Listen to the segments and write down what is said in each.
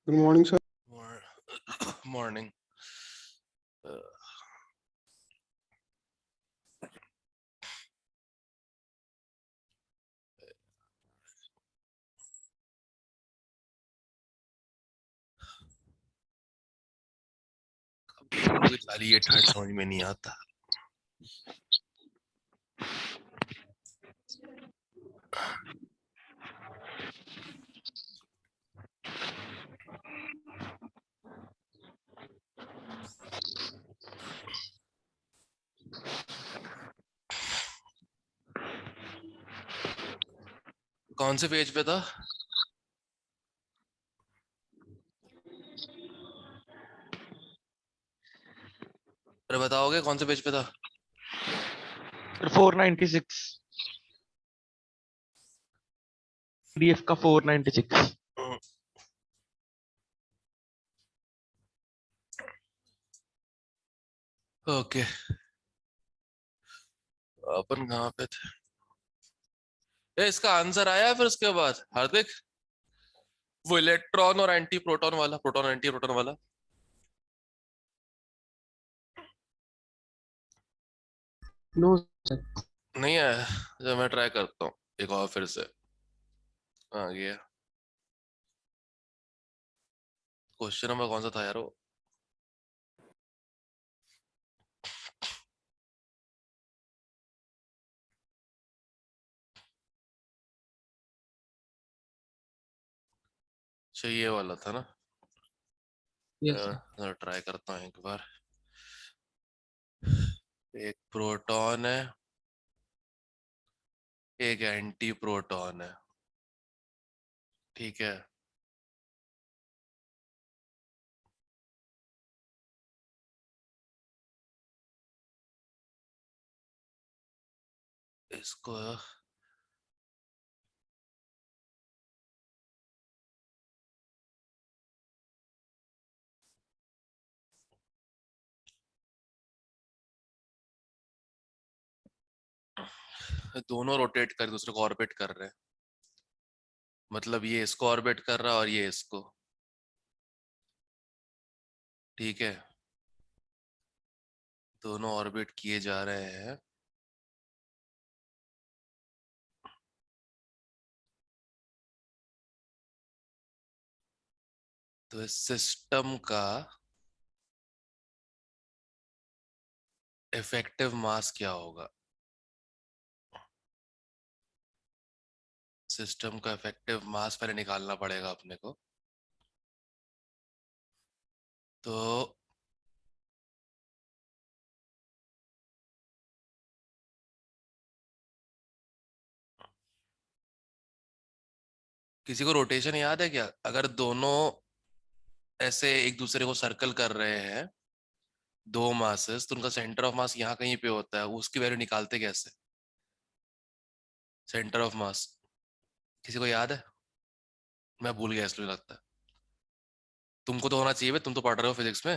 Good morning, sir. Morning. सारी ये ठंड समझ में नहीं आता। कौन से पेज पे था? अरे बताओगे कौन से पेज पे था? 496 पीडीएफ का 496। ओके, अपन कहाँ पे थे? इसका आंसर आया फिर उसके बाद हार्दिक, वो इलेक्ट्रॉन और एंटी प्रोटॉन वाला, प्रोटॉन एंटी प्रोटॉन वाला। No, sir. नहीं आया? जब मैं ट्राई करता हूँ एक और फिर से। आ गया। क्वेश्चन नंबर कौन सा था यार वो? ये वाला था ना? Yes, sir. ट्राई करता हूँ एक बार। एक प्रोटॉन है, एक एंटी प्रोटॉन है, ठीक है। इसको दोनों रोटेट कर दूसरे को ऑर्बिट कर रहे हैं, मतलब ये इसको ऑर्बिट कर रहा है और ये इसको, ठीक है। दोनों ऑर्बिट किए जा रहे हैं। तो इस सिस्टम का इफेक्टिव मास क्या होगा? सिस्टम का इफेक्टिव मास पहले निकालना पड़ेगा अपने को। तो किसी को रोटेशन याद है क्या? अगर दोनों ऐसे एक दूसरे को सर्कल कर रहे हैं, दो मासेस, तो उनका सेंटर ऑफ मास यहाँ कहीं पे होता है, उसकी वैल्यू निकालते कैसे? सेंटर ऑफ मास किसी को याद है? मैं भूल गया इसलिए लगता है। तुमको तो होना चाहिए, तुम तो पढ़ रहे हो फिजिक्स में।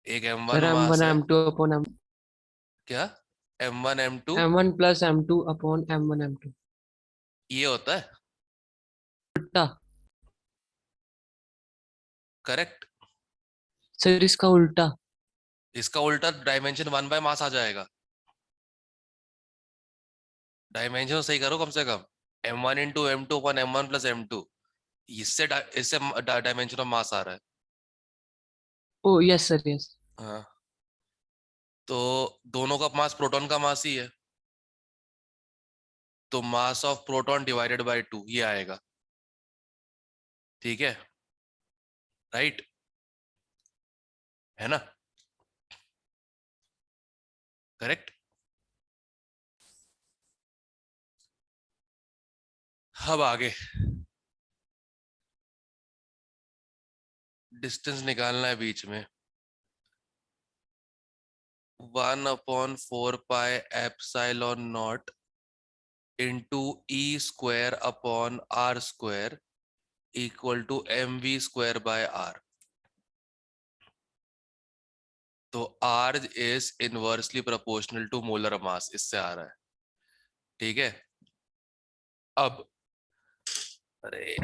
एक Sir, m1 M1 मास है। M2 upon M क्या? m1 m2 M1 plus M2 upon M1 M2. ये होता है। उल्टा। करेक्ट। सर इसका उल्टा। इसका उल्टा डायमेंशन 1/मास आ जाएगा। डायमेंशन सही करो कम से कम। m1 into m2 upon m1 plus m2, इससे डायमेंशन ऑफ मास आ रहा है। Oh yes sir, yes. हाँ, तो दोनों का मास प्रोटॉन का मास ही है, तो मास ऑफ प्रोटॉन डिवाइडेड बाय 2 ये आएगा, ठीक है। राइट है ना? करेक्ट। अब आगे डिस्टेंस निकालना है बीच में। 1/4 pi epsilon naught into E² upon R² equal to mv² by R। तो R is inversely proportional to molar mass, इससे आ रहा है, ठीक है। अब अरे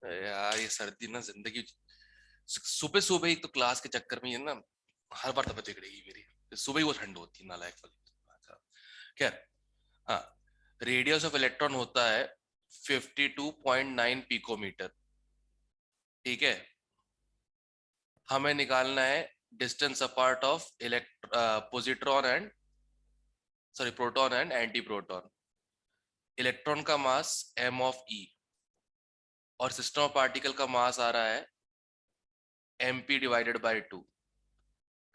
यार यार ये सर्दी ना जिंदगी, सुबह सुबह ही तो क्लास के चक्कर में ये ना हर बार तबीयत बिगड़ेगी मेरी। सुबह ही वो ठंड होती है नालायक वाली। अच्छा खैर, हाँ, रेडियस ऑफ इलेक्ट्रॉन होता है 52.9 पिकोमीटर। ठीक है, हमें निकालना है distance apart of positron and sorry proton and anti proton. Electron का मास m ऑफ e और सिस्टम ऑफ पार्टिकल का मास आ रहा है mp डिवाइडेड बाय 2।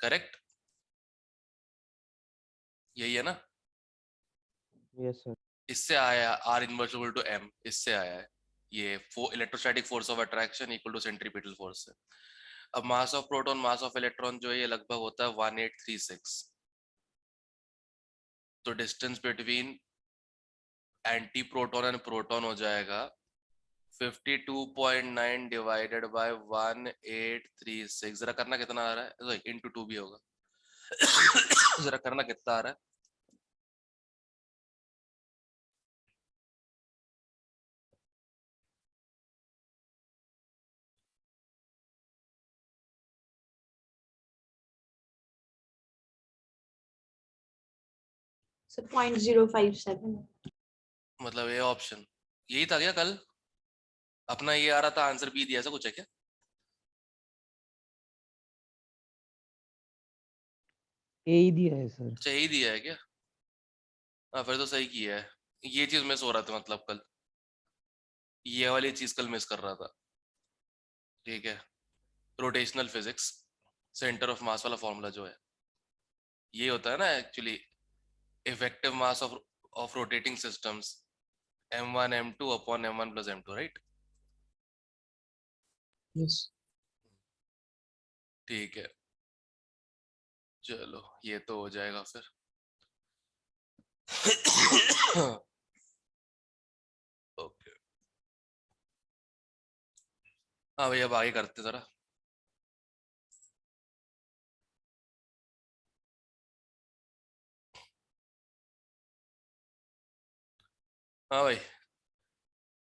करेक्ट, यही है ना? Yes sir. इससे आया r inverse equal to m, इससे आया है ये electrostatic force of attraction equal to centripetal force है। अब mass of proton mass of electron जो है ये लगभग होता है 1836। तो distance between anti proton and proton हो जाएगा 52.9 डिवाइडेड बाय 1836। जरा करना कितना आ रहा है, इंटू 2 भी होगा। जरा करना कितना आ रहा है? So 0.057. मतलब ये ऑप्शन यही था क्या कल अपना? ये आ रहा था आंसर बी दिया, ऐसा कुछ है क्या? ए ही दिया है सर। अच्छा यही दिया है क्या? हाँ फिर तो सही किया है। ये चीज मिस हो रहा था, मतलब कल ये वाली चीज कल मिस कर रहा था। ठीक है, rotational physics centre of mass वाला फॉर्मूला जो है ये होता है ना actually, effective mass of rotating systems m1 m2 upon m1 plus m2, right? Yes. ठीक है, चलो ये तो हो जाएगा फिर। ओके, हाँ भैया अब आगे करते जरा। हाँ भाई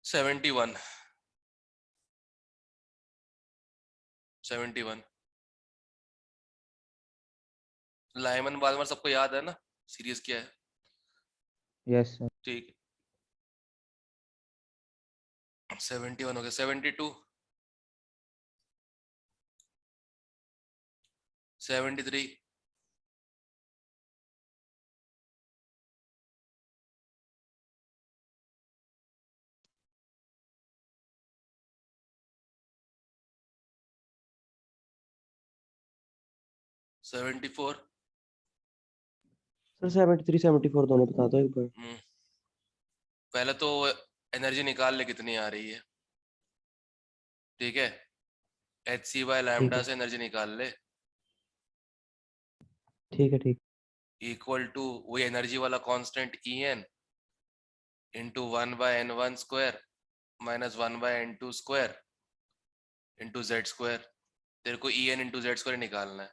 71 71 लाइमन बाल्मर सबको याद है ना, सीरीज क्या है? Yes sir. ठीक है, 71 हो गया। 72 73 74। सर 73 74 दोनों बता दो एक बार। पहले तो एनर्जी निकाल ले कितनी आ रही है। ठीक है, एच सी बाय ठीक लैम्डा है से एनर्जी निकाल ले, ठीक है ठीक। इक्वल टू वही एनर्जी वाला constant E N into 1/n1 square minus 1/n2 square into Z square. तेरे को E N into Z square निकालना है,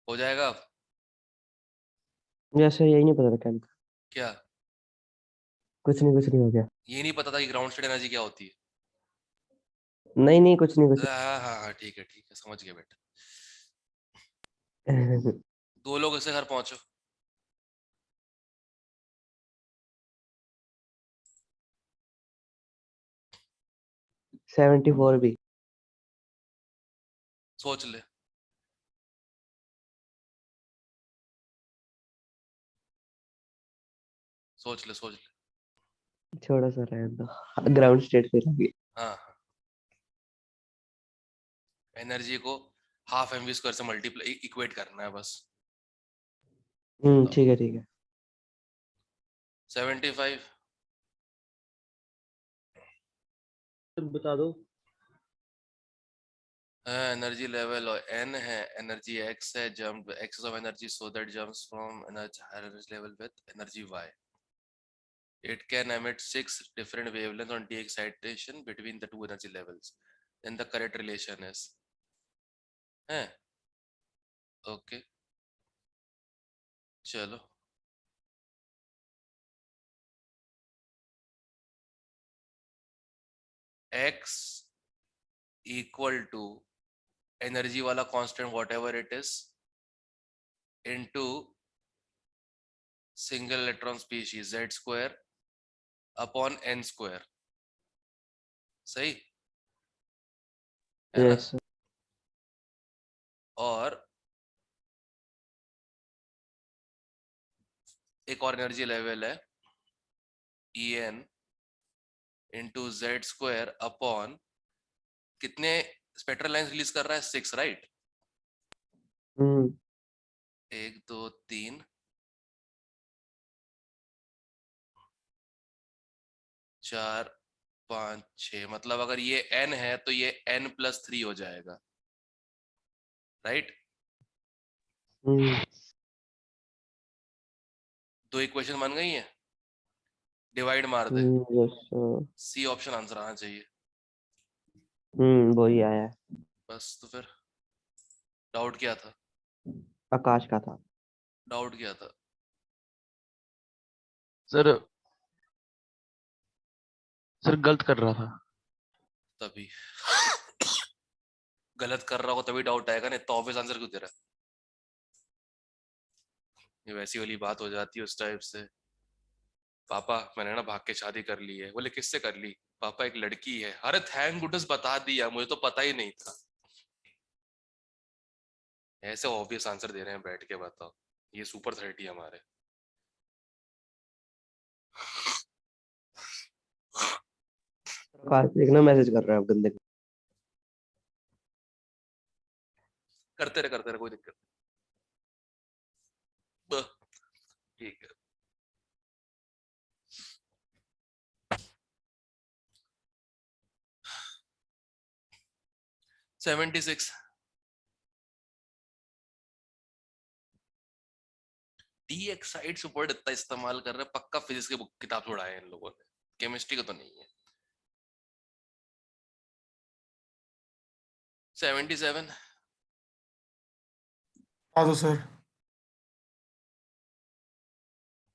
हो जाएगा अब? यस सर, यही नहीं पता था क्या। क्या कुछ नहीं हो गया। ये नहीं पता था कि ग्राउंड स्टेट एनर्जी क्या होती नहीं नहीं कुछ नहीं है? हाँ हाँ हाँ ठीक है समझ गया बेटा। कुछ। 2 लोग इससे घर पहुंचो। 74 भी। सोच ले। सोच ले। छोड़ो सर, रहने दो। ग्राउंड स्टेट पे रह गए। हाँ हाँ, एनर्जी को हाफ एम वी स्क्वायर से मल्टीप्लाई इक्वेट करना है बस। ठीक है ठीक है। 75 बता दो। एनर्जी लेवल और n है, एनर्जी x है, jump excess of energy so that jumps from energy higher energy level with energy y। It can emit 6 different wavelengths on d excitation between the two energy levels. Then the correct relation is okay. चलो x equal to energy वाला constant whatever it is into single electron species z square upon n square. सही है ना? Yes, sir. और एक और energy level है En into Z square upon कितने स्पेक्ट्रल लाइंस रिलीज कर रहा है 6 राइट Hmm. 1 2 3 4 5 6 मतलब अगर ये n है तो ये n+3 हो जाएगा राइट Hmm. दो इक्वेशन बन गई हैं डिवाइड मार दे Yes, sir. C option answer आना चाहिए वही आया है। बस तो फिर डाउट क्या था आकाश का था। डाउट क्या था सर सर गलत कर रहा था। तभी गलत कर रहा हो तभी डाउट आएगा नहीं तो ऑब्वियस आंसर क्यों दे रहा है ये वैसी वाली बात हो जाती है उस टाइप से पापा मैंने ना भाग के शादी कर ली है बोले किससे कर ली पापा एक लड़की है अरे थैंक गुडनेस बता दिया मुझे तो पता ही नहीं था ऐसे ऑब्वियस आंसर दे रहे हैं बैठ के बताओ ये सुपर 30 हमारे आकाश देखना मैसेज कर रहा है अब गंदे। करते रहे कोई दिक्कत नहीं ठीक है 76 डी एक्साइड सुपर इतना इस्तेमाल कर रहे हैं पक्का फिजिक्स की बुक किताब से उड़ाए हैं इन लोगों ने केमिस्ट्री का तो नहीं है 77 हाँ तो सर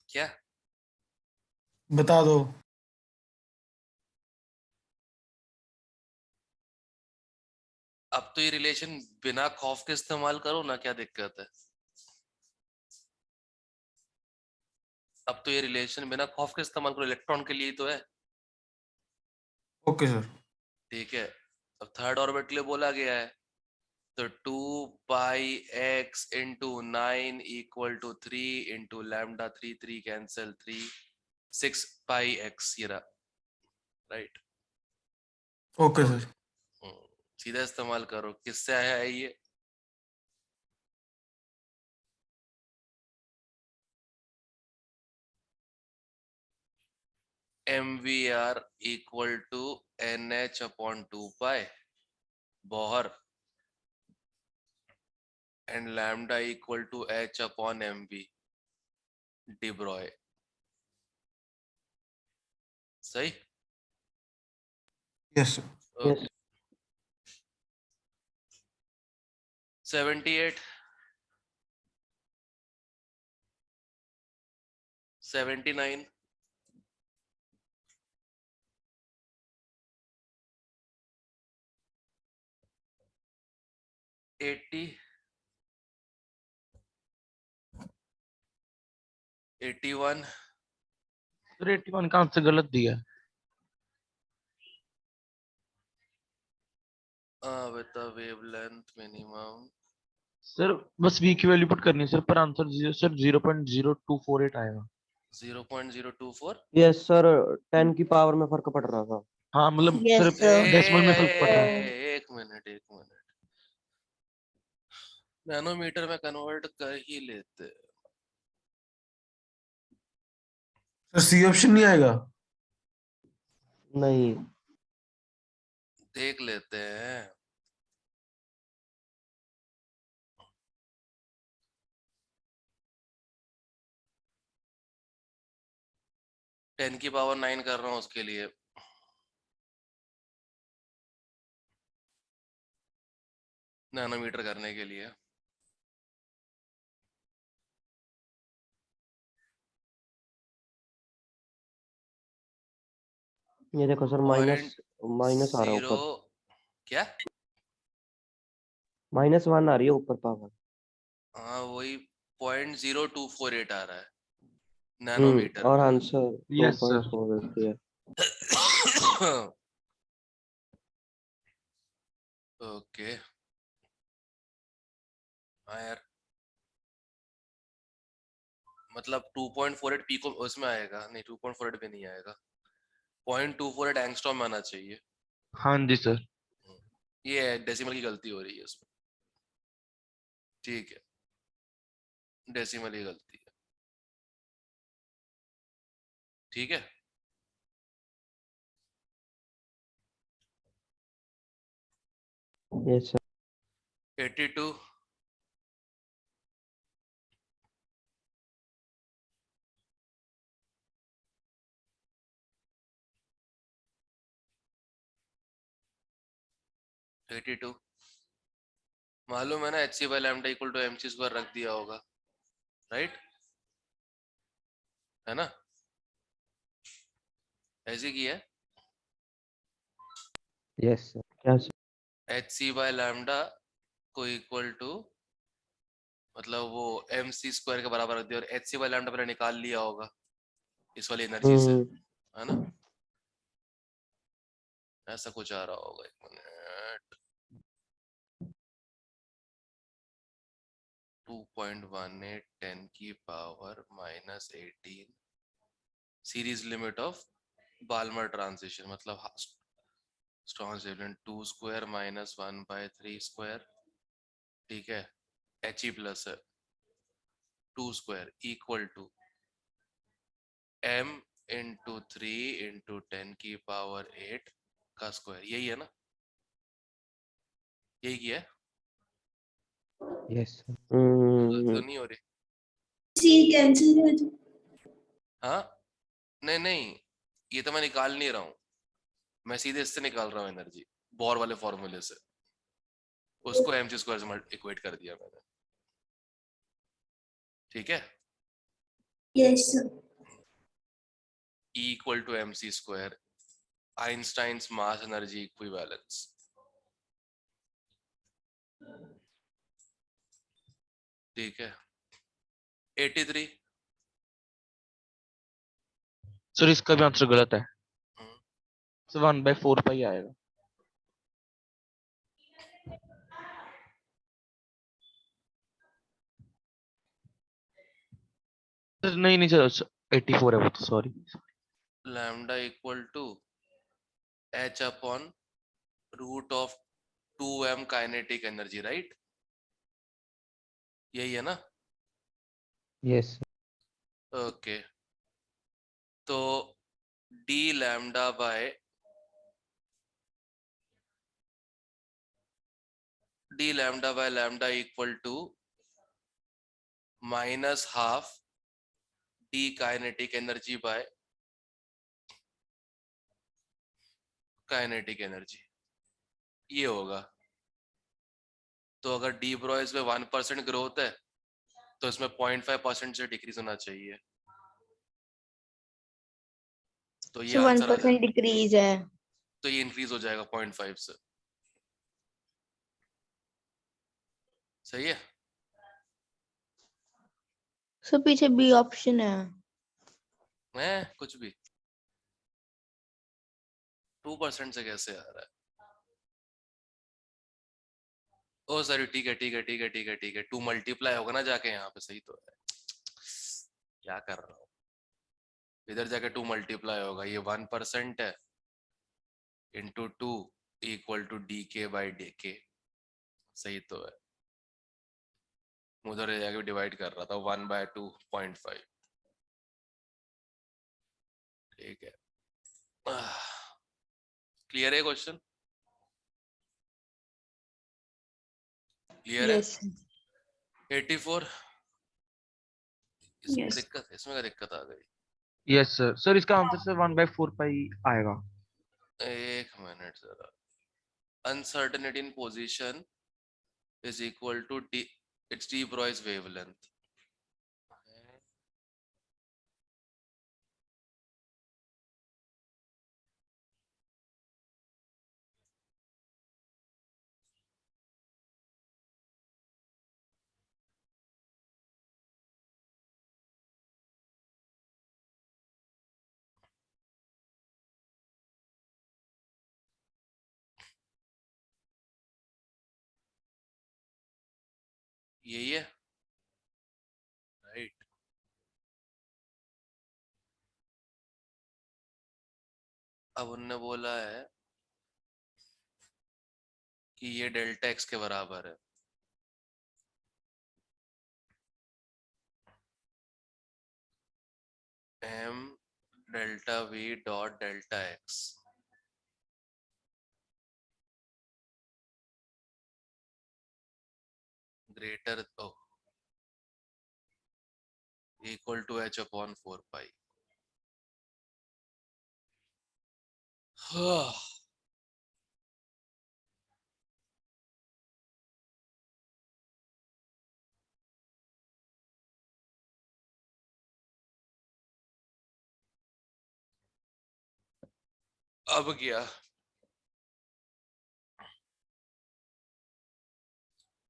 क्या बता दो अब तो ये रिलेशन बिना खौफ के इस्तेमाल करो ना क्या दिक्कत है अब तो ये रिलेशन बिना खौफ के इस्तेमाल करो इलेक्ट्रॉन के लिए ही तो है ओके सर ठीक है अब थर्ड ऑर्बिट के लिए बोला गया है तो 2 पाई x इंटू 9 इक्वल टू 3 इंटू लैम्डा 3 कैंसिल 3 6 पाई x ये रहा राइट ओके सर सीधा इस्तेमाल करो किससे आया है ये MVR equal to NH upon 2 pi Bohr and lambda equal to H upon MV de Broglie सही यस सर Yes. 78 79 80 81 सर 81 का आंसर गलत दिया है। with the wavelength minimum sir बस v की वैल्यू पुट करनी है सर पर आंसर सर 0.0248 आएगा। 0.024 यस सर 10 की पावर में फर्क पड़ रहा था। हाँ मतलब Yes, सर sir. डेसिमल में फर्क पड़ रहा है। एक मिनट नैनोमीटर में कन्वर्ट कर ही लेते सर सी ऑप्शन नहीं आएगा नहीं देख लेते हैं 10 की पावर 9 कर रहा हूँ उसके लिए नैनोमीटर करने के लिए। ये देखो सर, माइनस माइनस आ रहा है जीरो ऊपर, क्या? -1 आ रही है ऊपर पावर। हाँ वही 0.0248 आ रहा है नैनोमीटर और में। Answer yes sir. 2.4 है। ओके हाँ यार, मतलब 2.48 पीको उसमें आएगा नहीं, 2.48 पे नहीं आएगा, 0.248 एंगस्ट्रॉम में आना चाहिए। हाँ जी सर। ये डेसिमल की गलती हो रही है उसमें, ठीक है, डेसिमल की गलती है, ठीक है। Yes sir. 82 82 मालूम है ना, H C by lambda equal to M C square रख दिया होगा, राइट, है ना, ऐसे किया है। Yes sir. क्या sir? H C by lambda को इक्वल टू, मतलब वो एम सी स्क्वायर के बराबर रख दिया, और एच सी बाई लैम्डा पहले निकाल लिया होगा इस वाली एनर्जी से, हम्म है ना, ऐसा कुछ आ रहा होगा। एक मिनट, 2.18 10 की power -18 series limit of Balmer transition, मतलब स्ट्रॉन्ग 2 स्क्वायर -1/3 स्क्वायर, ठीक है, एच ई प्लस है 2 square equal to m into 3 into 10 की पावर 8 का स्क्वायर, यही है ना, यही किया है, यस सर। गलती तो नहीं हो रही? सी कैंसिल हो जाए। हाँ नहीं नहीं, ये तो मैं निकाल नहीं रहा हूँ, मैं सीधे इससे निकाल रहा हूँ एनर्जी, बोर वाले फॉर्मूले से, उसको एम सी स्क्वायर से इक्वेट कर दिया मैंने, ठीक है। Yes sir. E equal to M C square, Einstein's mass energy equivalence, ठीक है। 83 सर इसका भी आंसर गलत है सर, 1/4 पाई आएगा। सर नहीं नहीं सर, 84 है वो तो, sorry. Lambda equal to h upon root of 2m kinetic energy, right, यही है ना, यस ओके। तो d lambda by lambda equal to -12 d kinetic energy by kinetic energy, ये होगा। तो अगर डी ब्रॉयज में 1% ग्रोथ है तो इसमें 0.5% से डिक्रीज होना चाहिए, तो ये सो आंसर आ 1% जाएगा, डिक्रीज है। तो ये इंक्रीज हो जाएगा 0.5 से, सही है। सो पीछे बी ऑप्शन है। मैं कुछ भी 2% से कैसे आ रहा है, ओ सॉरी, ठीक है ठीक है ठीक है ठीक है ठीक है, 2 मल्टीप्लाई होगा ना जाके यहाँ पे, सही तो है, क्या कर रहा हूँ, इधर जाके 2 मल्टीप्लाई होगा, ये 1% है इंटू 2 इक्वल टू डी के बाई डी के, सही तो है, उधर जाके डिवाइड कर रहा था 1/2.5, ठीक है। क्लियर है क्वेश्चन, क्लियर है। यस 84 इसमें क्या यस। दिक्कत है, इसमें क्या दिक्कत आ गई, यस सर। सर इसका आंसर सर 1/4 पाई आएगा। एक मिनट जरा, uncertainty in position is equal to D, it's de Broglie's wavelength. यही है, राइट? अब उनने बोला है कि ये डेल्टा एक्स के बराबर है। M delta V dot delta X greater equal to H upon 4 pi. अब क्या,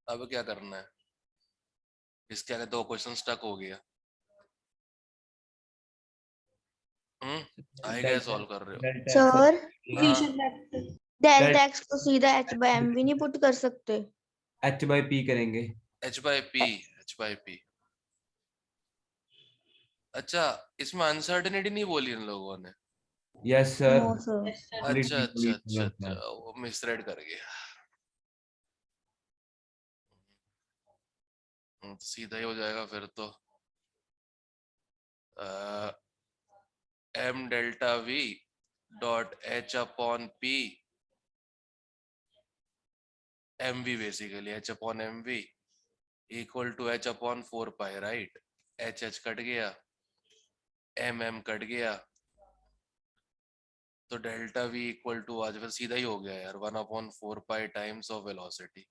अब क्या करना है? इसके आगे 2 क्वेश्चन स्टक हो गया। आएगा, सॉल्व कर रहे हो? सर हाँ, डेल्टा एक्स को सीधा h by m भी नहीं पुट कर सकते? h by p करेंगे। H by P, H by P. अच्छा, इसमें अनसर्टेनिटी नहीं बोली इन लोगों ने? Yes sir. No sir. अच्छा अच्छा अच्छा अच्छा, वो मिसरेड कर गया। सीधा ही हो जाएगा फिर तो। M delta V dot H upon P, M V basically H upon M V equal to H upon 4 pi, right? H H cut गया, एम एम कट गया, तो डेल्टा वी इक्वल टू आज फिर सीधा ही हो गया यार, 1/4 पाई टाइम्स ऑफ वेलोसिटी।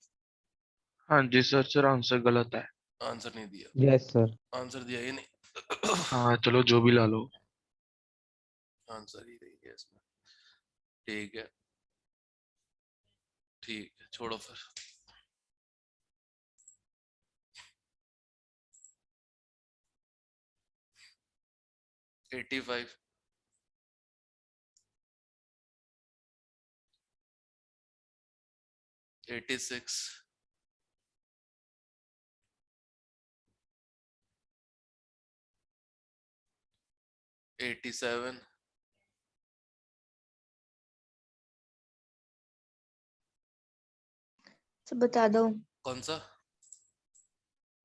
हाँ जी सर। सर आंसर गलत है। आंसर नहीं दिया, यस सर। आंसर दिया ही नहीं। हाँ चलो जो भी ला लो। आंसर ही नहीं है इसमें। ठीक है, ठीक है, छोड़ो फिर। एटी 86, 87, तो बता दो। कौन सा?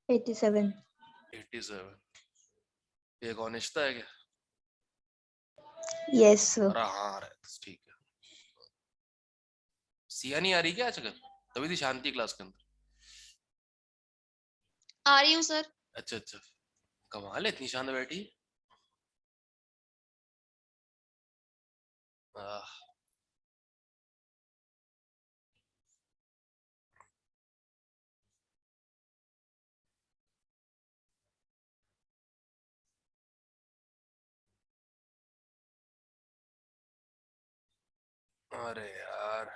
87। 87। ये कौन रिश्ता है क्या? Yes sir. अरे हाँ, ठीक है। सिया नहीं आ रही क्या आजकल? तभी थी शांति क्लास के अंदर। आ रही हूँ सर। अच्छा अच्छा, कमाल है, इतनी शांत बैठी। आह, अरे यार,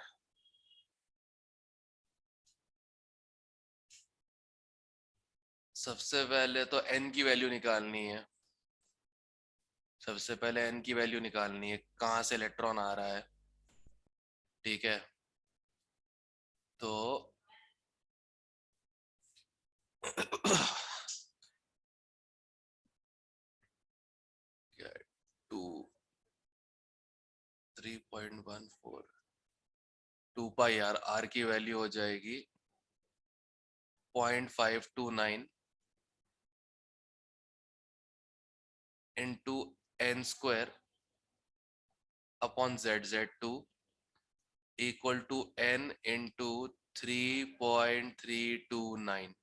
सबसे पहले तो n की वैल्यू निकालनी है। सबसे पहले n की वैल्यू निकालनी है, कहाँ से इलेक्ट्रॉन आ रहा है। ठीक है, तो क्या, 2 3.14 2 पाई यार, r की वैल्यू हो जाएगी 0.529 into n square upon z2 equal to n into 3.329।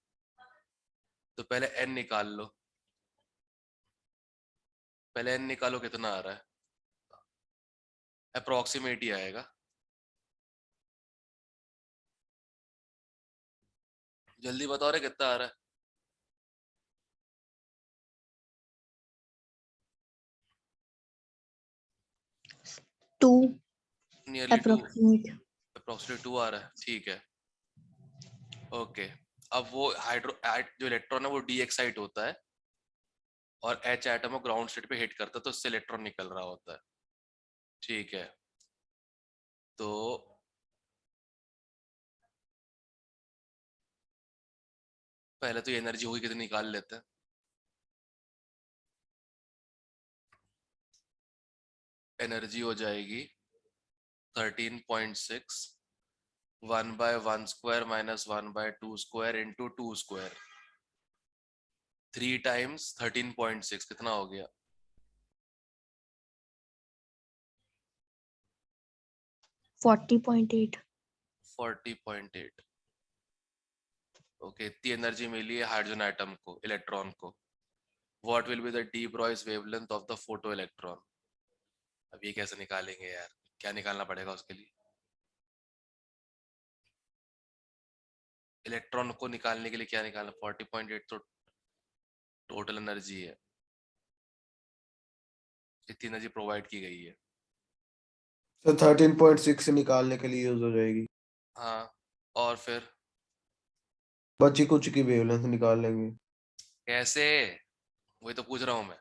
तो पहले n निकाल लो, पहले n निकालो कितना आ रहा है, अप्रोक्सीमेट ही आएगा। जल्दी बताओ रे कितना आ रहा है। 2 नियरली 2, approximate. अप्रोक्सीमेट 2 आ रहा है, ठीक है। ओके, अब वो जो इलेक्ट्रॉन है वो डी एक्साइट होता है और एच एटम को ग्राउंड स्टेट पे हिट करता है, तो उससे इलेक्ट्रॉन निकल रहा होता है, ठीक है। तो पहले तो ये एनर्जी होगी कितनी निकाल लेते हैं। एनर्जी हो जाएगी 13.6 1/1² - 1/2² इंटू 2²। 3 टाइम्स 13.6 कितना हो गया? 40.8. 40.8। ओके, इतनी एनर्जी मिली है हाइड्रोजन एटम को, इलेक्ट्रॉन को। What will be the de Broglie wavelength of the photo electron? अब ये कैसे निकालेंगे यार, क्या निकालना पड़ेगा उसके लिए? इलेक्ट्रॉन को निकालने के लिए क्या निकालना? 40.8 तो टोटल एनर्जी है, इतनी एनर्जी प्रोवाइड की गई है। सर 13.6 निकालने के लिए यूज हो जाएगी। हाँ, और फिर बची कुछ की वेवलेंथ निकाल लेंगे। कैसे? वही तो पूछ रहा हूं मैं।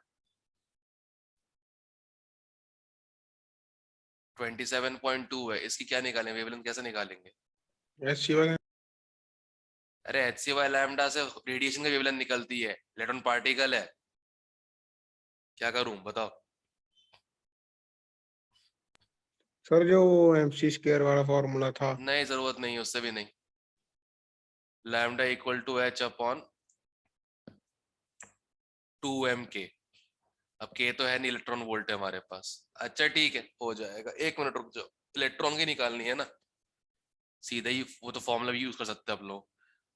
27.2 है, इसकी क्या निकालेंगे वेवलेंथ, कैसे निकालेंगे? अरे HC बाय लैम्डा से रेडिएशन की वेवलेंथ निकलती है, इलेक्ट्रॉन पार्टिकल है। क्या करूं बताओ? सर जो mc² वाला फॉर्मूला था, नहीं, जरूरत नहीं, उससे भी नहीं। Lambda equal to H upon 2mk। अब k तो है नहीं, इलेक्ट्रॉन वोल्ट है हमारे पास। अच्छा ठीक है, हो जाएगा। 1 मिनट रुक जाओ, इलेक्ट्रॉन की निकालनी है ना, सीधा ही वो तो फॉर्मूला भी यूज कर सकते हैं हम लोग।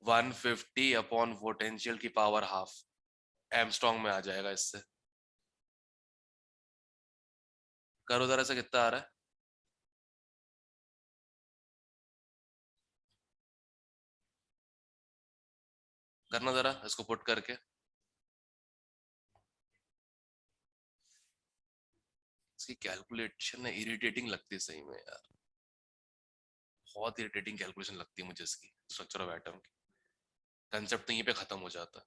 150 अपॉन पोटेंशियल की पावर हाफ एमस्ट्रॉन्ग में आ जाएगा इससे। करो जरा से, कितना आ रहा है? करना जरा इसको पुट करके। इसकी कैलकुलेशन है इरिटेटिंग लगती है सही में यार, बहुत इरिटेटिंग कैलकुलेशन लगती है मुझे इसकी, स्ट्रक्चर ऑफ एटम की। कंसेप्ट तो यहीं पे खत्म हो जाता है,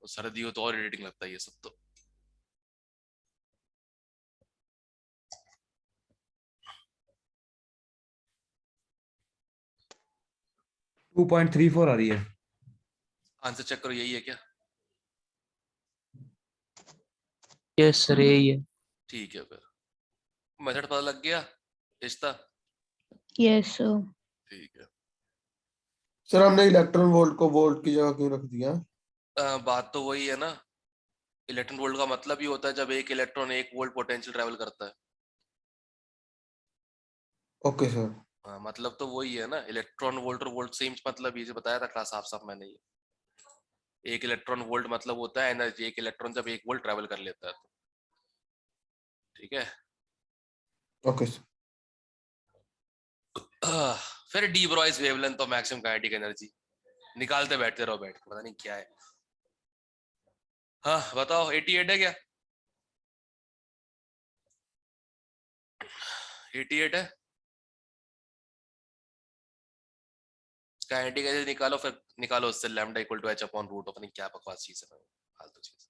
सर्दी हो तो और इरिटेटिंग लगता है ये सब तो। टू 2.34 आ रही है। आंसर चेक करो, यही है क्या? यस सर यही है। ठीक है, फिर मेथड पता लग गया इश्ता? Yes, sir. ठीक है। सर हमने इलेक्ट्रॉन वोल्ट को वोल्ट की जगह क्यों रख दिया? बात तो वही है ना, इलेक्ट्रॉन वोल्ट का मतलब ही होता है जब एक इलेक्ट्रॉन 1 वोल्ट पोटेंशियल ट्रेवल करता है। Okay sir. मतलब तो वही है ना, इलेक्ट्रॉन वोल्ट और वोल्ट सेम मतलब, ये जो बताया था क्लास साफ साफ मैंने। ये 1 इलेक्ट्रॉन वोल्ट मतलब होता है एनर्जी, एक इलेक्ट्रॉन जब 1 वोल्ट ट्रेवल कर लेता है तो। ठीक है। Okay sir. फिर डी ब्रॉयस वेवलेंथ और मैक्सिमम काइनेटिक एनर्जी निकालते बैठते रहो, बैठ के पता नहीं क्या है। हाँ बताओ, 88 है क्या? 88 है। काइनेटिक एनर्जी निकालो, फिर निकालो उससे lambda equal to H upon root, पता नहीं क्या बकवास चीज है, फालतू चीज।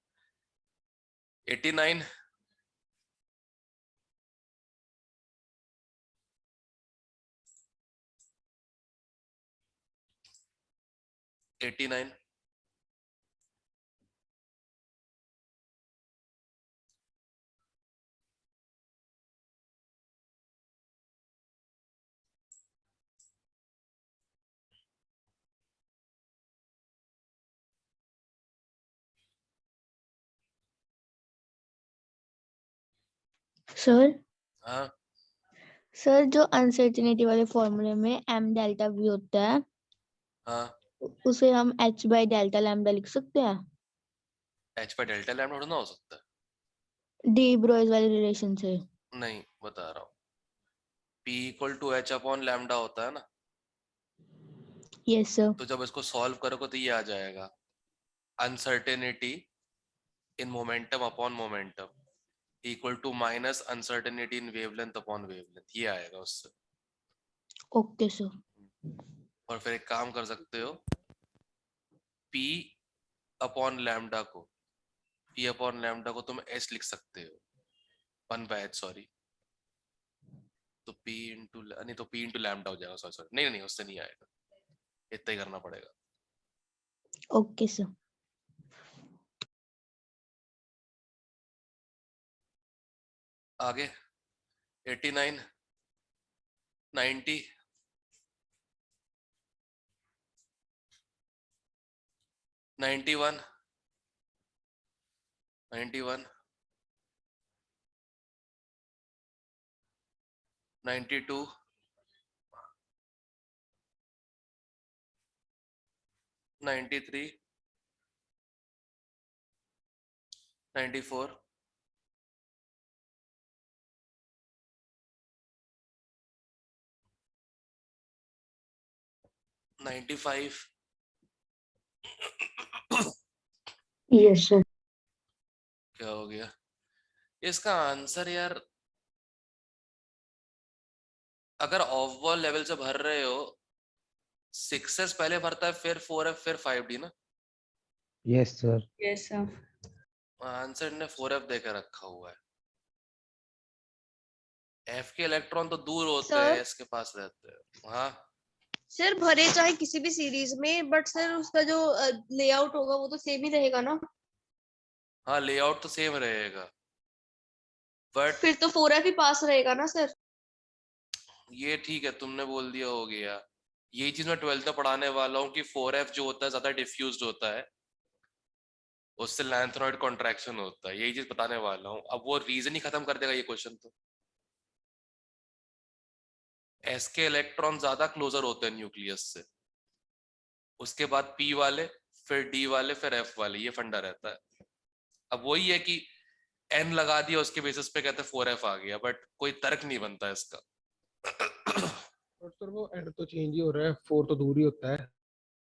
89। Sir, हाँ सर जो अनसर्टेनिटी वाले फॉर्मूले में m डेल्टा v होता है, हाँ, उसे हम h बाय डेल्टा लैम्डा लिख सकते हैं। एच पे डेल्टा लैम्डा थोड़ा ना हो सकता है। डी ब्रोइज वाले रिलेशन से। नहीं बता रहा हूँ, P equal to H upon lambda होता है ना, यस सर। तो जब इसको सॉल्व करोगे तो ये आ जाएगा uncertainty in momentum upon momentum equal to minus uncertainty in wavelength upon wavelength, ये आएगा उससे। Okay sir. और फिर एक काम कर सकते हो, P अपॉन लैम्डा को तुम S लिख सकते हो, 1/h, सॉरी, तो P इंटू, नहीं तो P इंटू लैम्डा हो जाएगा, सॉरी सॉरी, नहीं नहीं उससे नहीं आएगा, इतना ही करना पड़ेगा। Okay sir. आगे 89, 90, 91, 92, 93, 94, 95। Yes sir. क्या हो गया इसका आंसर यार? अगर ऑफ बॉल लेवल से भर रहे हो, 6s पहले भरता है, फिर 4f, फिर 5d ना। Yes sir. Yes sir. Answer ने 4f देकर रखा हुआ है। f के इलेक्ट्रॉन तो दूर होते हैं, सर? s के पास रहते हैं। हाँ सर भरे चाहे किसी भी सीरीज में, बट सर उसका जो लेआउट होगा वो तो सेम ही रहेगा ना। हाँ, लेआउट तो सेम रहेगा, बट फिर तो 4F ही पास रहेगा ना सर। ये ठीक है, तुमने बोल दिया, हो गया। यही चीज मैं 12th में पढ़ाने वाला हूँ कि 4f जो होता है ज्यादा डिफ्यूज्ड होता है, उससे लैंथेनॉइड कॉन्ट्रैक्शन होता है, यही चीज बताने वाला हूँ। अब वो रीजन ही खत्म कर देगा ये क्वेश्चन तो। s के इलेक्ट्रॉन ज्यादा क्लोजर होते हैं न्यूक्लियस से, उसके बाद p वाले, फिर d वाले, फिर f वाले, ये फंडा रहता है। अब वही है कि n लगा दिया, उसके बेसिस पे कहते हैं 4f आ गया, बट कोई तर्क नहीं बनता इसका। और सर वो एंड तो चेंज ही हो रहा है, 4 तो दूर ही होता है।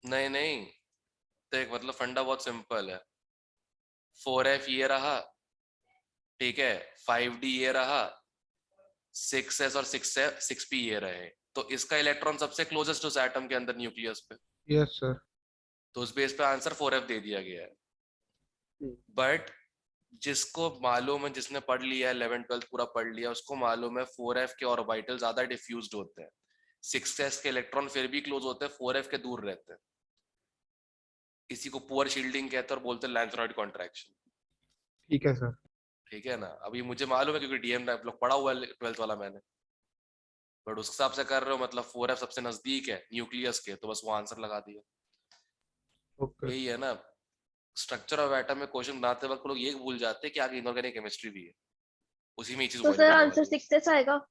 नहीं नहीं, देख मतलब फंडा बहुत सिंपल है। 4f ये रहा, ठीक है, 5d ये रहा, 6s और 6p ये रहे, तो इसका इलेक्ट्रॉन सबसे क्लोजेस्ट उस एटम के अंदर न्यूक्लियस पे, यस सर। तो उस बेस पे आंसर 4f दे दिया गया है। बट जिसको मालूम है, जिसने पढ़ लिया है, 11 12 पूरा पढ़ लिया, उसको मालूम है 4f के ऑर्बिटल ज्यादा डिफ्यूज्ड होते हैं, 6s के इलेक्ट्रॉन फिर भी क्लोज होते हैं, 4f के दूर रहते हैं। इसी को पुअर शील्डिंग कहते हैं और बोलते हैं लैंथेनॉइड कॉन्ट्रैक्शन। ठीक है सर। ठीक है ना, अभी मुझे मालूम है क्योंकि डीएम लोग पढ़ा हुआ है 12th वाला मैंने, बट उस हिसाब से कर रहे हो, मतलब 4f सबसे नजदीक है न्यूक्लियस के, तो बस वो आंसर लगा दिया। ओके। यही है ना, स्ट्रक्चर ऑफ एटम में क्वेश्चन बनाते वक्त लोग ये भूल जाते हैं कि आगे इनऑर्गेनिक केमिस्ट्री भी है, उसी में ये चीज तो अवॉइड सर करने आंसर वाली है। 6S आएगा।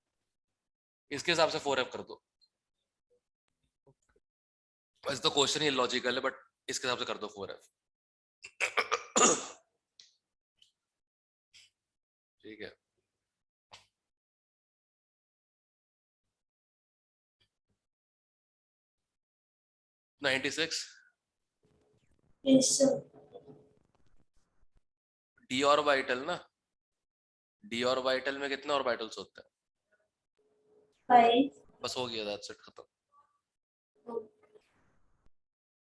इसके हिसाब से 4f कर दो, वैसे तो क्वेश्चन ही लॉजिकल है, बट इसके हिसाब से कर दो 4f। ठीक है, ninety six. Yes sir. D orbital ना, डी ऑर्बिटल में कितने ऑर्बिटल्स होते हैं? 5। बस हो गया, दैट्स इट, खत्म।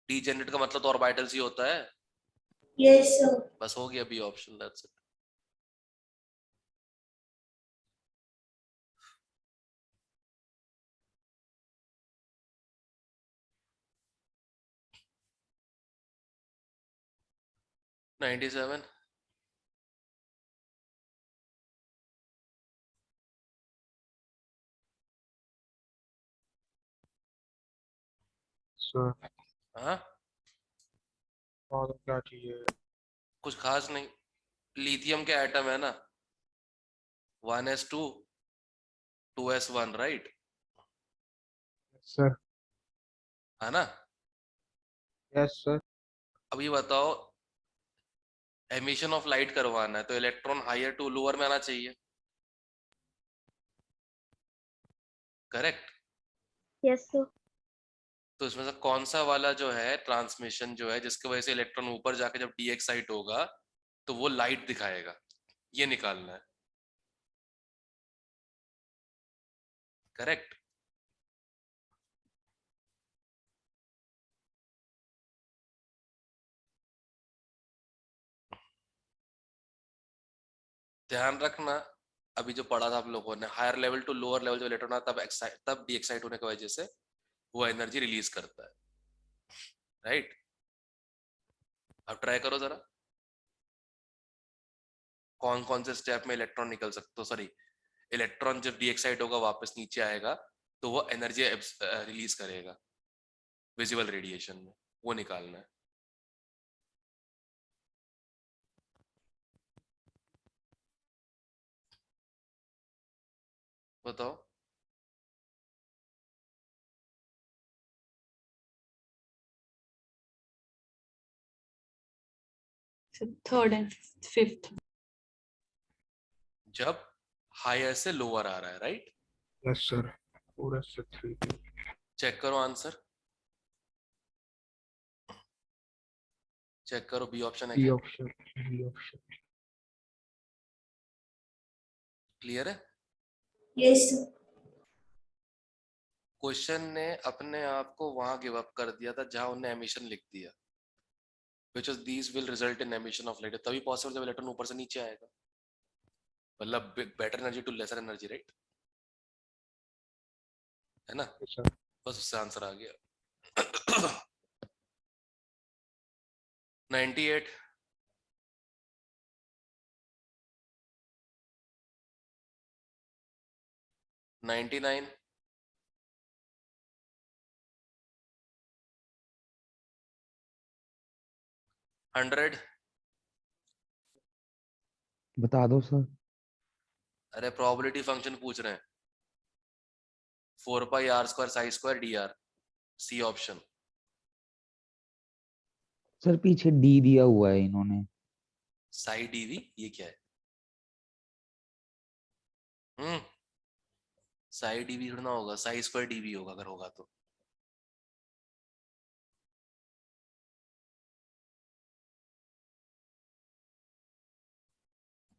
डी जनरेट का मतलब तो ऑर्बिटल्स ही होता है, यस सर। बस हो गया B option, that's it. Ninety seven. Sir हाँ, और क्या चाहिए? कुछ खास नहीं, लिथियम के एटम है ना, 1s2 2s1, राइट, सर। है ना। Yes sir. अब ये बताओ, एमिशन ऑफ लाइट करवाना है तो इलेक्ट्रॉन हायर टू लोअर में आना चाहिए, करेक्ट? Yes sir. तो इसमें से कौन सा वाला जो है ट्रांसमिशन जो है जिसकी वजह से इलेक्ट्रॉन ऊपर जाके जब डी एक्साइट होगा तो वो लाइट दिखाएगा, ये निकालना है, करेक्ट? ध्यान रखना, अभी जो पढ़ा था आप लोगों ने, higher level to lower level जो इलेक्ट्रॉन आता है तब डी एक्साइट होने की वजह से वो एनर्जी रिलीज करता है, राइट? अब ट्राई करो जरा, कौन कौन से स्टेप में इलेक्ट्रॉन निकल सकते हो, सॉरी इलेक्ट्रॉन जब डी एक्साइट होगा वापस नीचे आएगा तो वो एनर्जी रिलीज करेगा विजिबल रेडिएशन में, वो निकालना है। बताओ। Third and fifth. जब हायर से लोअर आ रहा है, राइट? यस सर, पूरा से 3। चेक करो आंसर, चेक करो, बी ऑप्शन है बी क्या? Option, B option. क्लियर है? यस क्वेश्चन ने अपने आप को वहां गिव अप कर दिया था जहां उन्होंने एमिशन लिख दिया, which is these will result in emission of light, तभी पॉसिबल जब इलेक्ट्रॉन ऊपर से नीचे आएगा, मतलब better energy to lesser energy, right? है ना? सर बस उससे आंसर आ गया। 98, 99, 100। बता दो सर। अरे प्रोबेबिलिटी फंक्शन पूछ रहे हैं, 4 pi R square psi square D R, C option. Sir पीछे डी दिया हुआ है इन्होंने। साई डीवी ये क्या है? साई डीवी थोड़ा ना होगा, साई स्क्वायर डीवी होगा अगर होगा तो।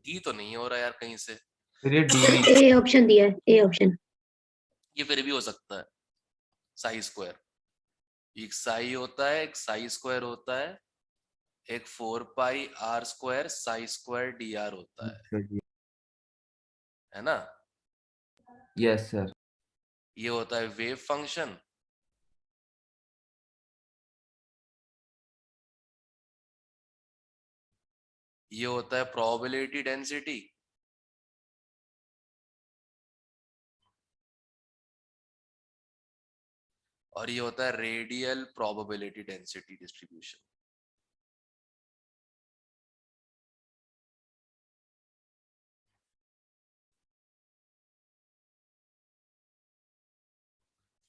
डी तो नहीं हो रहा यार कहीं से, ये डीवी ए ऑप्शन दिया है, ए ऑप्शन। ये फिर भी हो सकता है साई स्क्वायर, एक साई होता है एक साई स्क्वायर होता है, एक 4 pi R square psi square D R होता है ना? Yes sir. ये होता है वेव फंक्शन, ये होता है प्रोबेबिलिटी डेंसिटी, और ये होता है रेडियल प्रोबेबिलिटी डेंसिटी डिस्ट्रीब्यूशन।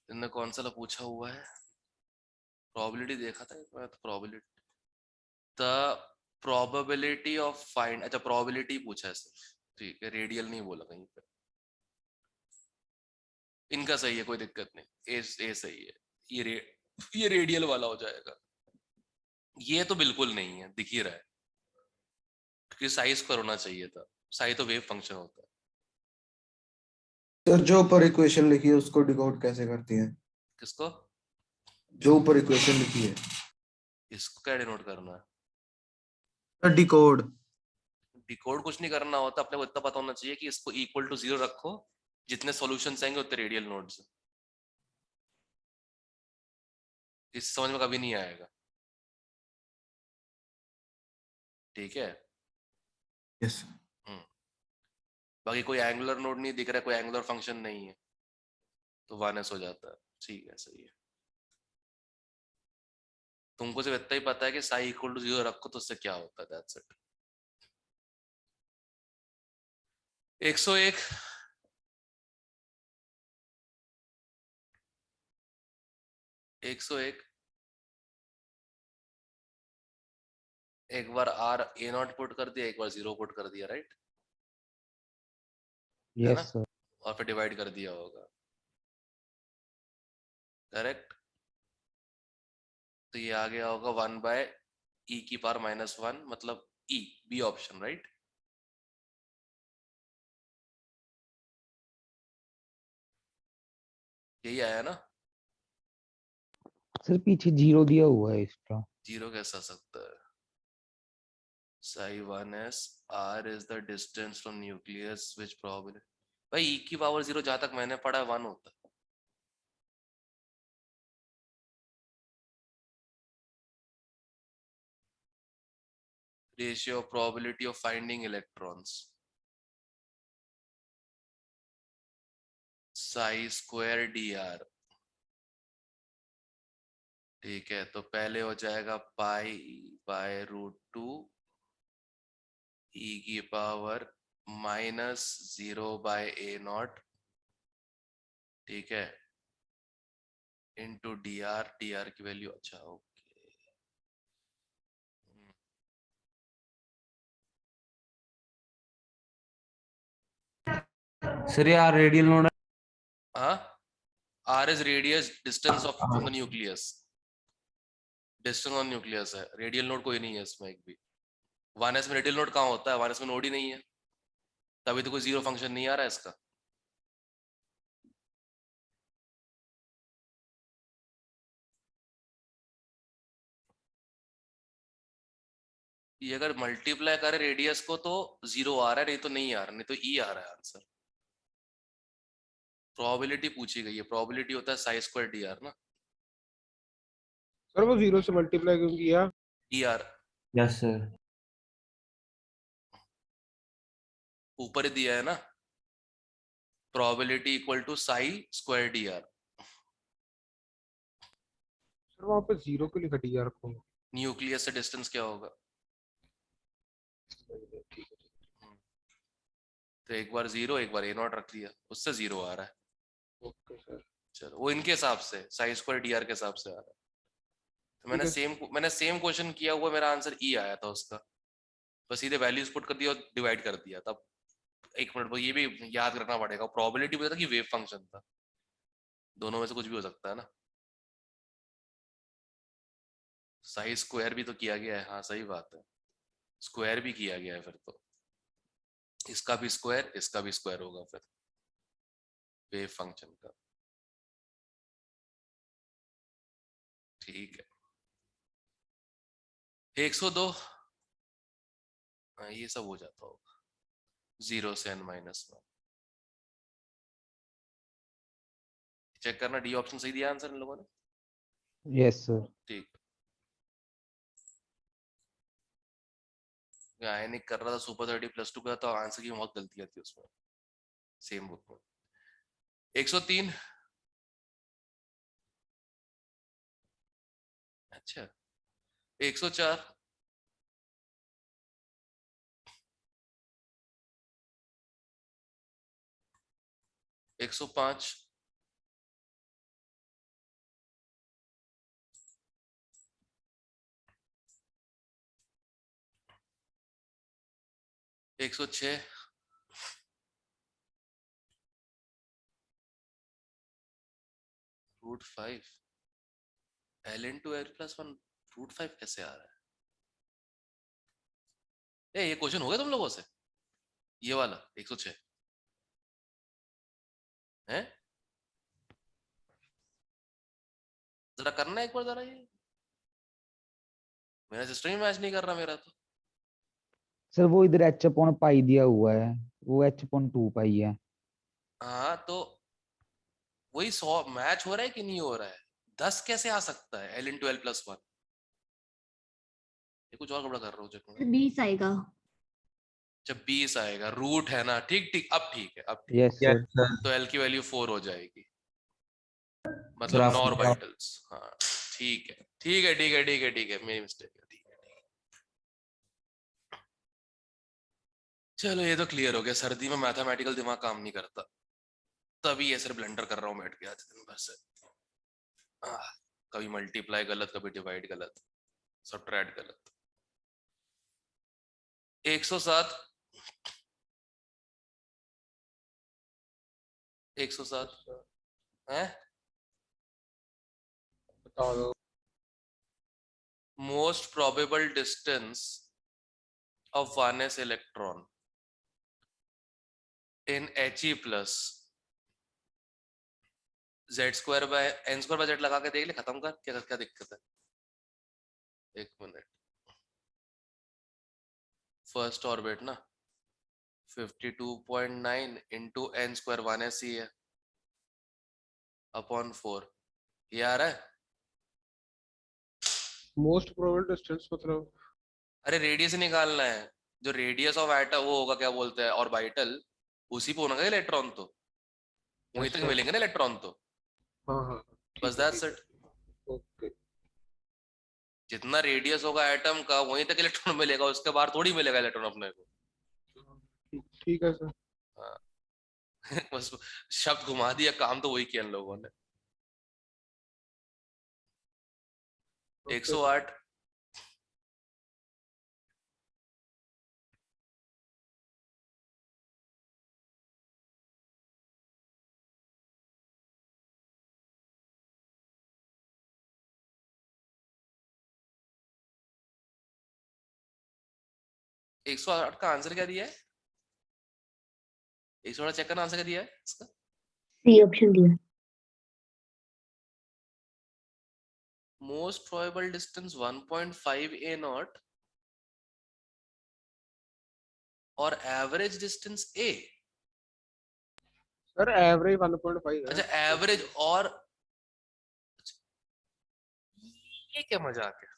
इनने कौन सा पूछा हुआ है? प्रोबेबिलिटी देखा था एक बार, तो probability the probability of find, अच्छा प्रोबेबिलिटी पूछा है सिर्फ, ठीक है, रेडियल नहीं बोला कहीं पे। इनका सही है, कोई दिक्कत नहीं, ए सही है, ये रेडियल वाला हो जाएगा। ये तो बिल्कुल नहीं है, दिख ही रहा है, क्योंकि साई स्क्वायर होना चाहिए था, साई तो वेव फंक्शन होता है। सर जो ऊपर इक्वेशन लिखी है उसको डिकोड कैसे करती है? किसको? जो ऊपर इक्वेशन लिखी है इसको क्या डिनोट करना है? Sir decode. डिकोड कुछ नहीं करना होता, अपने को इतना पता होना चाहिए कि इसको इक्वल टू 0 रखो, जितने सॉल्यूशंस आएंगे उतने रेडियल नोड्स। इस समझ में कभी नहीं आएगा, ठीक है? यस। बाकी कोई एंगुलर नोड नहीं दिख रहा है, कोई एंगुलर फंक्शन नहीं है, तो वायलेंस हो जाता है, ठीक है, सही है। तुमको सिर्फ इतना ही पता है कि साई इक्वल टू 0 रखो तो उससे क्या होता है, दैट्स इट। 101, एक एक बार आर ए नॉट पुट कर दिया, एक बार 0 पुट कर दिया, राइट? है ना? Yes sir. और फिर डिवाइड कर दिया होगा, करेक्ट? तो ये आ गया होगा 1/e⁻⁻1, मतलब ई, बी ऑप्शन, राइट? यही आया ना? सर पीछे 0 दिया हुआ है एक्स्ट्रा। 0 कैसा आ सकता है? psi1s r is the distance from nucleus which probably, भाई e⁻0 जहां तक मैंने पढ़ा है 1 होता है। ratio of probability of finding electrons, psi square dr, ठीक है? तो पहले हो जाएगा पाई बाय √2 e⁻⁻0/a0, ठीक है, इंटू dr की वैल्यू, अच्छा ओके। सर ये आर रेडियल नोड है। हाँ, r is radius distance of from the nucleus, distance on nucleus है, रेडियल नोड कोई नहीं है इसमें एक भी। 1s में रेडियल नोड कहाँ होता है? 1s में नोड ही नहीं है, तभी तो कोई 0 फंक्शन नहीं आ रहा है इसका। ये अगर मल्टीप्लाई करे रेडियस को तो 0 आ रहा है, नहीं तो नहीं आ रहा, नहीं तो ई आ रहा है आंसर। प्रोबेबिलिटी पूछी गई है, प्रोबेबिलिटी होता है साई स्क्वायर dr ना, सर वो 0 से मल्टीप्लाई क्यों किया? dr yes sir. ऊपर ही दिया है ना, probability equal to psi square dr। Sir वहाँ पे 0 क्यों लिखा डी आर को? न्यूक्लियस से डिस्टेंस क्या होगा? ठीक है। तो एक बार 0 एक बार a0 रख दिया, उससे 0 आ रहा है। Okay sir. चलो वो इनके हिसाब से साई स्क्वायर dr के हिसाब से आ रहा है। तो मैंने सेम क्वेश्चन किया हुआ, मेरा आंसर ई आया था उसका, बस सीधे वैल्यूज पुट कर दिया और डिवाइड कर दिया। तब एक मिनट, ये भी याद रखना पड़ेगा, प्रोबेबिलिटी बोला था कि वेव फंक्शन था, दोनों में से कुछ भी हो सकता है ना। साई स्क्वायर भी तो किया गया है, हाँ सही बात है, स्क्वायर भी किया गया है, फिर तो इसका भी स्क्वायर इसका भी स्क्वायर होगा फिर वेव फंक्शन का, ठीक है। 102, ये सब हो जाता होगा 0 से n-1। चेक करना डी ऑप्शन सही दिया आंसर इन लोगों ने? Yes sir. ठीक, आयनिक कर रहा था सुपर 30+2 का, तो आंसर की बहुत गलती आती है उसमें, सेम बुक में। 103, अच्छा 104, 105, 106, 5 ln2l+1 √5 कैसे आ रहा है? ये क्वेश्चन हो गया तुम लोगों से, ये वाला 106 है? जरा करना एक बार जरा, ये मेरा सिस्टम ही मैच नहीं कर रहा मेरा तो। सर वो इधर h/π दिया हुआ है, वो h/2π है। हाँ तो वही 100 मैच हो रहा है कि नहीं हो रहा है? 10 कैसे आ सकता है ln2l+1? ये कुछ और गड़बड़ कर रहा हूँ, चेक करो। 20 आएगा। जब 20 आएगा, रूट है ना, ठीक ठीक, अब ठीक है, अब ठीक यस यस सर। सर। तो एल की वैल्यू 4 हो जाएगी, सर मतलब आप नॉर्बिटल्स। हाँ ठीक है ठीक है ठीक है ठीक है ठीक है, मेरी मिस्टेक है, ठीक है ठीक है। चलो ये तो क्लियर हो गया, सर्दी में मैथमेटिकल दिमाग काम नहीं करता, तभी ये सिर्फ ब्लेंडर कर रहा हूँ बैठ के आज दिन भर से। कभी मल्टीप्लाई गलत, कभी डिवाइड गलत, सब्ट्रैक्ट गलत। 107 107 है बता दो। Most probable distance of 1s electron in He plus z² by n² by z लगा के देख ले, खत्म कर, क्या क्या दिक्कत है। एक मिनट, फर्स्ट ऑर्बिट ना 52.9 इंटू n² 1s ही है अपॉन 4, ये आ रहा है। मोस्ट प्रोबेबल डिस्टेंस मतलब अरे रेडियस निकालना है, जो रेडियस ऑफ एटम वो होगा, क्या बोलते हैं, ऑर्बिटल, उसी पे होना इलेक्ट्रॉन, तो वहीं तक अच्छा। मिलेंगे ना इलेक्ट्रॉन तो। हाँ हाँ बस दैट्स इट। ओके। जितना रेडियस होगा एटम का वहीं तक इलेक्ट्रॉन मिलेगा, उसके बाहर थोड़ी मिलेगा इलेक्ट्रॉन अपने को। ठीक है सर। हाँ। बस शब्द घुमा दिया, काम तो वही किया इन लोगों ने। 108 108 का आंसर क्या दिया है? 108 चेक करना, आंसर क्या दिया है इसका? सी ऑप्शन दिया। मोस्ट प्रोबेबल डिस्टेंस 1.5 a0 और average distance a। Sir average 1.5 है। अच्छा एवरेज, और ये क्या मजाक है?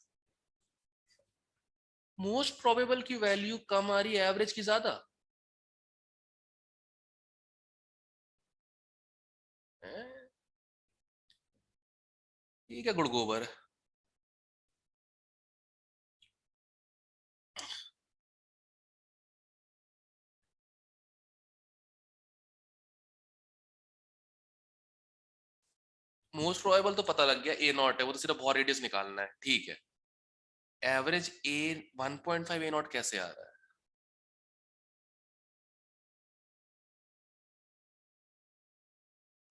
मोस्ट प्रोबेबल की वैल्यू कम आ रही है एवरेज की ज्यादा है? ये क्या गुड़गोबर है? मोस्ट प्रोबेबल तो पता लग गया, a0 है, वो तो सिर्फ बहुत रेडियस निकालना है, ठीक है। एवरेज a 1.5 a0 कैसे आ रहा है?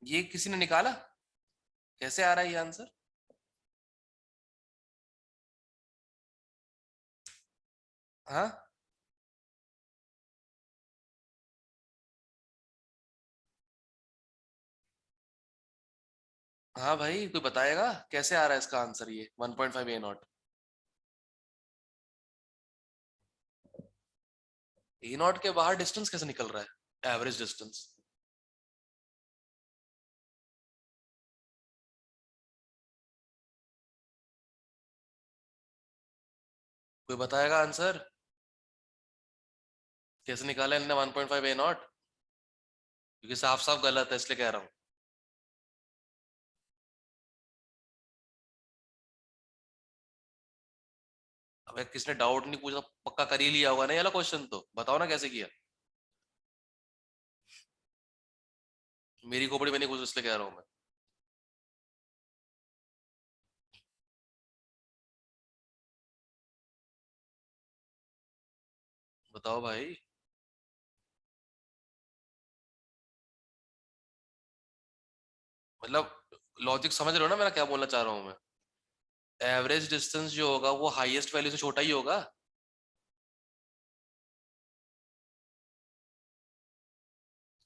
ये किसी ने निकाला, कैसे आ रहा है ये आंसर? हाँ हाँ भाई, कोई बताएगा कैसे आ रहा है इसका आंसर, ये 1.5 a0? a0 के बाहर डिस्टेंस कैसे निकल रहा है, एवरेज डिस्टेंस? कोई बताएगा आंसर कैसे निकाला इनने 1.5 a0? क्योंकि साफ साफ गलत है, इसलिए कह रहा हूं। अबे किसने डाउट नहीं पूछा, पक्का कर ही लिया होगा ना ये वाला क्वेश्चन, तो बताओ ना कैसे किया। मेरी खोपड़ी में नहीं कुछ, इसलिए कह रहा हूं मैं। बताओ भाई। मतलब लॉजिक समझ रहे हो ना मेरा क्या बोलना चाह रहा हूं मैं? एवरेज डिस्टेंस जो होगा वो हाईएस्ट वैल्यू से छोटा ही होगा,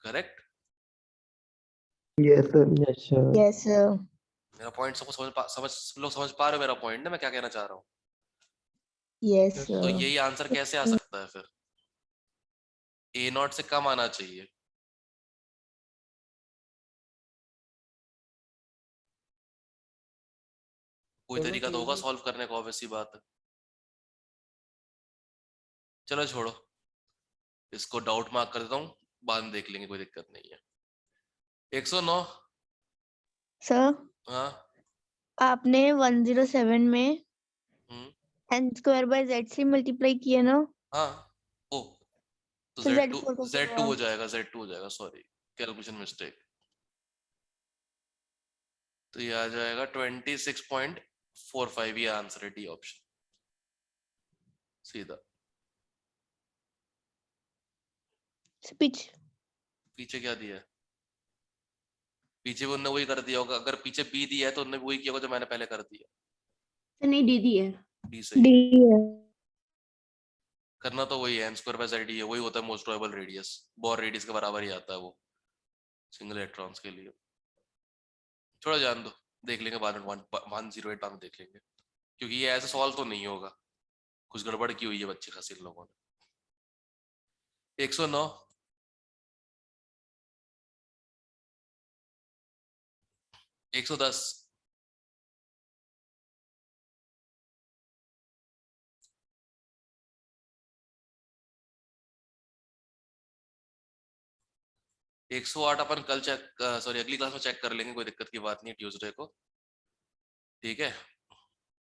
correct? Yes sir. Yes sir. Yes sir. मेरा पॉइंट सबको समझ लोग समझ पा रहे हो मेरा पॉइंट ना, मैं क्या कहना चाह रहा हूँ? यस Yes, तो सर। यही आंसर कैसे आ सकता है फिर? a0 से कम आना चाहिए। कोई चलो तरीका तो ठीक होगा है। सॉल्व करने का, ऑब्वियस सी बात है। चलो छोड़ो, इसको डाउट मार्क कर देता हूँ, बाद में देख लेंगे, कोई दिक्कत नहीं है। 109। सर हाँ। आपने 107 में हम्म। n² से मल्टीप्लाई किया ना, हाँ। ओ, तो तो Z2 Z4 का क्या Z2 हुआ? हो जाएगा, Z2 हो जाएगा, सॉरी, कैलकुलेशन मिस्टेक। तो ये आ जाएगा 26.45, ये आंसर है, डी ऑप्शन सीधा। स्पीच पीछे क्या दिया है? पीछे भी उनने वही कर दिया होगा। अगर पीछे बी दिया है तो उनने वही किया होगा जो मैंने पहले कर दिया। सर नहीं डी है। डी सही डी है। है। करना तो वही है, m स्क्वायर बाय साइड है, वही होता है most probable radius. Bore radius के बराबर ही आता है वो सिंगल इलेक्ट्रॉन्स के लिए। छोड़ा जान दो, देख लेंगे बाद में 108 बाद में देख लेंगे, क्योंकि ये ऐसे सॉल्व तो नहीं होगा, कुछ गड़बड़ की हुई है बच्चे खास इन लोगों ने। 109 110 108 अपन कल चेक सॉरी अगली क्लास में चेक कर लेंगे, कोई दिक्कत की बात नहीं है, ट्यूसडे को। ठीक है,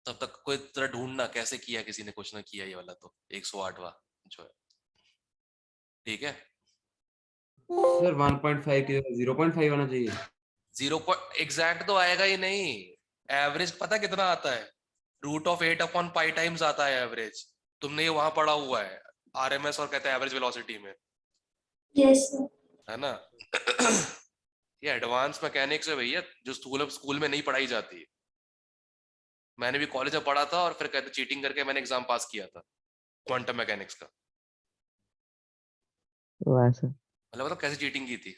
तब तक कोई तरह ढूंढना कैसे किया किसी ने, क्वेश्चन किया ये वाला तो 108वां जो है। ठीक है, सर 1.5 के 0.5 आना चाहिए। 0 एग्जैक्ट तो आएगा ही नहीं, एवरेज पता कितना आता है? √8/π टाइम्स आता है एवरेज। तुमने ये वहां पढ़ा हुआ है आरएमएस और कहते हैं एवरेज वेलोसिटी में, यस सर। है ना? ये एडवांस मैकेनिक्स है भैया, जो स्कूल में नहीं पढ़ाई जाती। मैंने भी कॉलेज में पढ़ा था और फिर कहते चीटिंग करके मैंने एग्जाम पास किया था क्वांटम मैकेनिक्स का। वाह सर। मतलब कैसे चीटिंग की थी?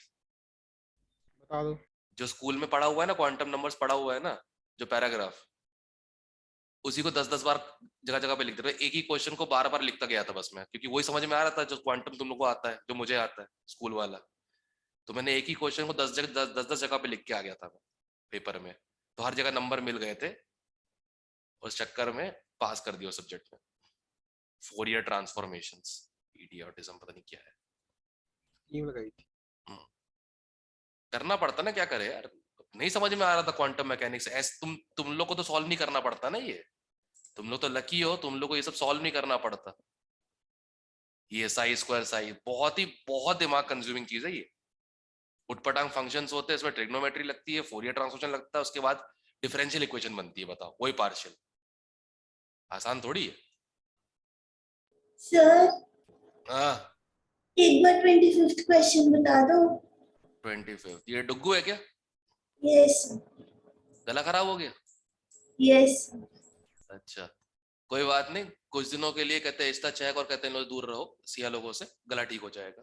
बता दो। जो स्कूल में पढ़ा हुआ है ना, क्वांटम नंबर्स पढ़ा हुआ है ना, जो पैराग्राफ, उसी को 10-10 बार जगह जगह पे लिखते थे। एक ही क्वेश्चन को बार बार लिखता गया था बस मैं, क्योंकि वही समझ में आ रहा था जो क्वांटम तुम लोग को आता है, जो मुझे आता है स्कूल वाला। तो मैंने एक ही क्वेश्चन को 10 जगह पे लिख के आ गया था मैं पेपर में, तो हर जगह नंबर मिल गए थे। उस चक्कर में पास कर दिया सब्जेक्ट में। फोरियर ट्रांसफॉर्मेशंस, इडियोटिज्म, पता नहीं क्या है। टीम लगाई थी। करना पड़ता ना, क्या करे यार, नहीं समझ में आ रहा था क्वांटम मैकेनिक्स। ऐसे तुम लोग को तो सॉल्व नहीं करना पड़ता ना ये, तुम लोग तो लकी हो, तुम लोग को ये सब सॉल्व नहीं करना पड़ता। ये साई स्क्वायर साई बहुत दिमाग कंज्यूमिंग चीज है ये। उटपटांग फंक्शंस होते हैं, इसमें ट्रिग्नोमेट्री लगती है, फोरियर ट्रांसफॉर्मेशन लगता है, उसके बाद डिफरेंशियल इक्वेशन बनती है। बताओ, वही पार्शियल, आसान थोड़ी है। सर हाँ, एक बार 25th क्वेश्चन बता दो। 25 ये डुग्गू है क्या? यस गला खराब हो गया? यस। अच्छा, कोई बात नहीं, कुछ दिनों के लिए कहते हैं इस्ता चेक और कहते हैं लोग दूर रहो सिया लोगों से, गला ठीक हो जाएगा।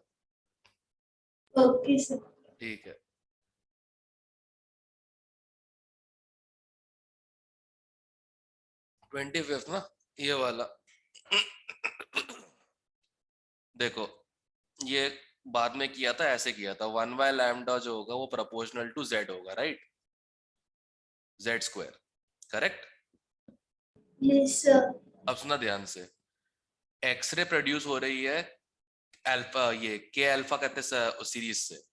Okay sir. ठीक है, ट्वेंटी फिफ्थ ना, ये वाला देखो, ये बाद में किया था, ऐसे किया था 1/λ जो होगा वो प्रोपोर्शनल टू z होगा, right? z², correct? Yes sir. अब सुना ध्यान से, एक्सरे प्रोड्यूस हो रही है अल्फा, ये के अल्फा कहते हैं सीरीज से।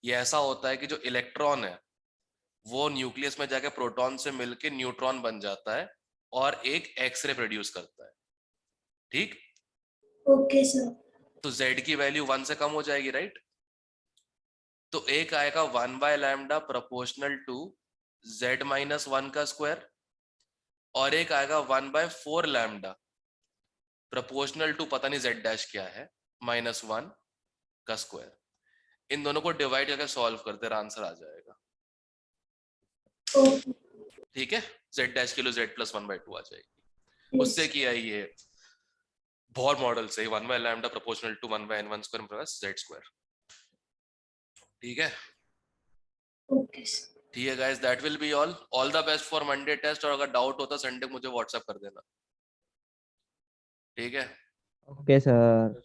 ये ऐसा होता है कि जो इलेक्ट्रॉन है वो न्यूक्लियस में जाके प्रोटॉन से मिलके न्यूट्रॉन बन जाता है और एक एक्सरे प्रोड्यूस करता है, ठीक? Okay sir. तो z की वैल्यू 1 से कम हो जाएगी, राइट? तो एक आएगा 1/λ प्रोपोर्शनल टू z-1 का स्क्वायर, और एक आएगा 1/4λ प्रोपोर्शनल टू पता नहीं z' क्या है, -1 का स्क्वायर। इन दोनों को डिवाइड करके सॉल्व करते आंसर आ जाएगा, ठीक है? z' के लिए z+1/2 आ जाएगी। उससे किया ये बोर मॉडल से 1/λ proportional to 1/n1² plus z², ठीक है? Okay sir. ठीक है guys, that will be all the best for Monday test. और अगर डाउट होता संडे मुझे व्हाट्सएप कर देना, ठीक है? Okay sir.